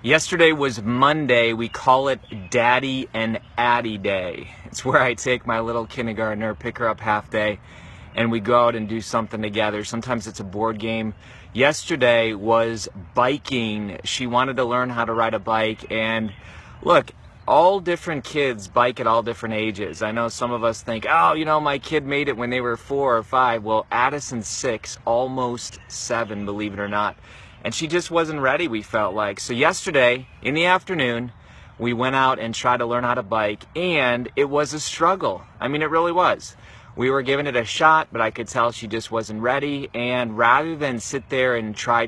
Yesterday was Monday. We call it Daddy and Addie Day. It's where I take my little kindergartner, pick her up half day, and we go out and do something together. Sometimes it's a board game. Yesterday was biking. She wanted to learn how to ride a bike, and look, all different kids bike at all different ages. I know some of us think, oh, my kid made it when they were 4 or 5. Well, Addison's 6, almost 7, believe it or not. And she just wasn't ready, we felt like. So yesterday, in the afternoon, we went out and tried to learn how to bike, and it was a struggle. I mean, it really was. We were giving it a shot, but I could tell she just wasn't ready. And rather than sit there and try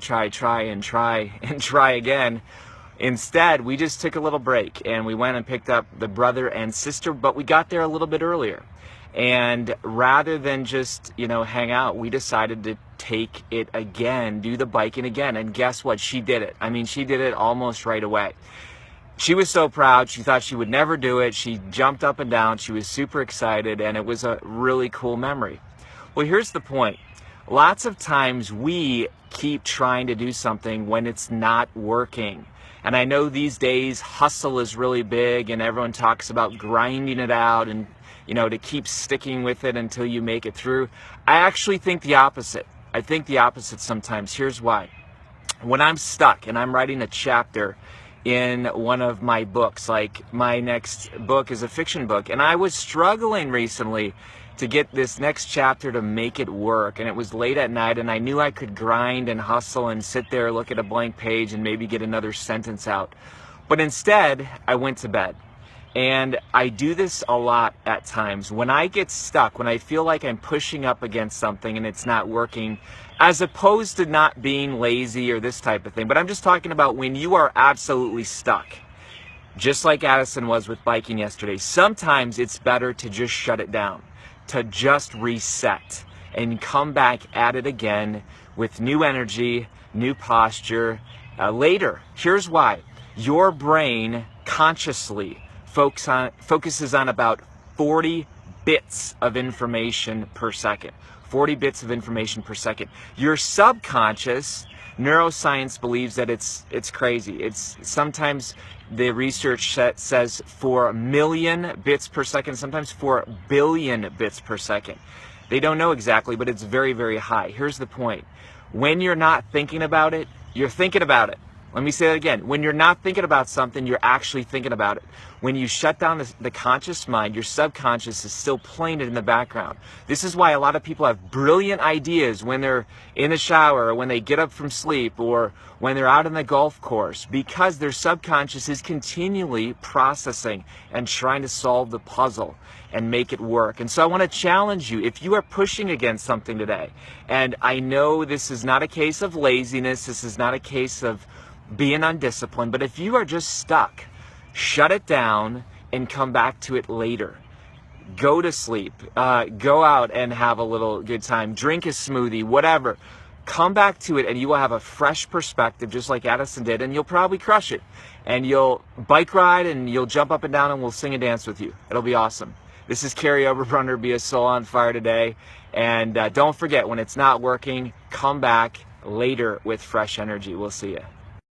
again, instead, we just took a little break, and we went and picked up the brother and sister, but we got there a little bit earlier. And rather than just, hang out, we decided to take it again, do the biking again. And guess what? She did it. I mean, she did it almost right away. She was so proud. She thought she would never do it. She jumped up and down. She was super excited, and it was a really cool memory. Well, here's the point. Lots of times we keep trying to do something when it's not working. And I know these days hustle is really big, and everyone talks about grinding it out and to keep sticking with it until you make it through. I actually think the opposite. I think the opposite sometimes. Here's why. When I'm stuck and I'm writing a chapter in one of my books, like my next book is a fiction book, and I was struggling recently to get this next chapter to make it work, and it was late at night, and I knew I could grind and hustle and sit there, look at a blank page, and maybe get another sentence out. But instead, I went to bed. And I do this a lot at times. When I get stuck, when I feel like I'm pushing up against something and it's not working, as opposed to not being lazy or this type of thing, but I'm just talking about when you are absolutely stuck, just like Addison was with biking yesterday. Sometimes it's better to just shut it down, to just reset and come back at it again with new energy, new posture later. Here's why. Your brain consciously focuses on about 40 bits of information per second. 40 bits of information per second. Your subconscious, neuroscience believes that it's crazy. It's sometimes the research says 4 million bits per second, sometimes 4 billion bits per second. They don't know exactly, but it's very, very high. Here's the point. When you're not thinking about it, you're thinking about it. Let me say that again. When you're not thinking about something, you're actually thinking about it. When you shut down the conscious mind, your subconscious is still playing it in the background. This is why a lot of people have brilliant ideas when they're in the shower, or when they get up from sleep, or when they're out on the golf course, because their subconscious is continually processing and trying to solve the puzzle and make it work. And so I want to challenge you, if you are pushing against something today, and I know this is not a case of laziness, this is not a case of being undisciplined, but if you are just stuck, shut it down and come back to it later. Go to sleep, go out and have a little good time, drink a smoothie, whatever. Come back to it and you will have a fresh perspective, just like Addison did, and you'll probably crush it. And you'll bike ride and you'll jump up and down and we'll sing and dance with you. It'll be awesome. This is Kary Oberbrunner, be a soul on fire today. And don't forget, when it's not working, come back later with fresh energy. We'll see you.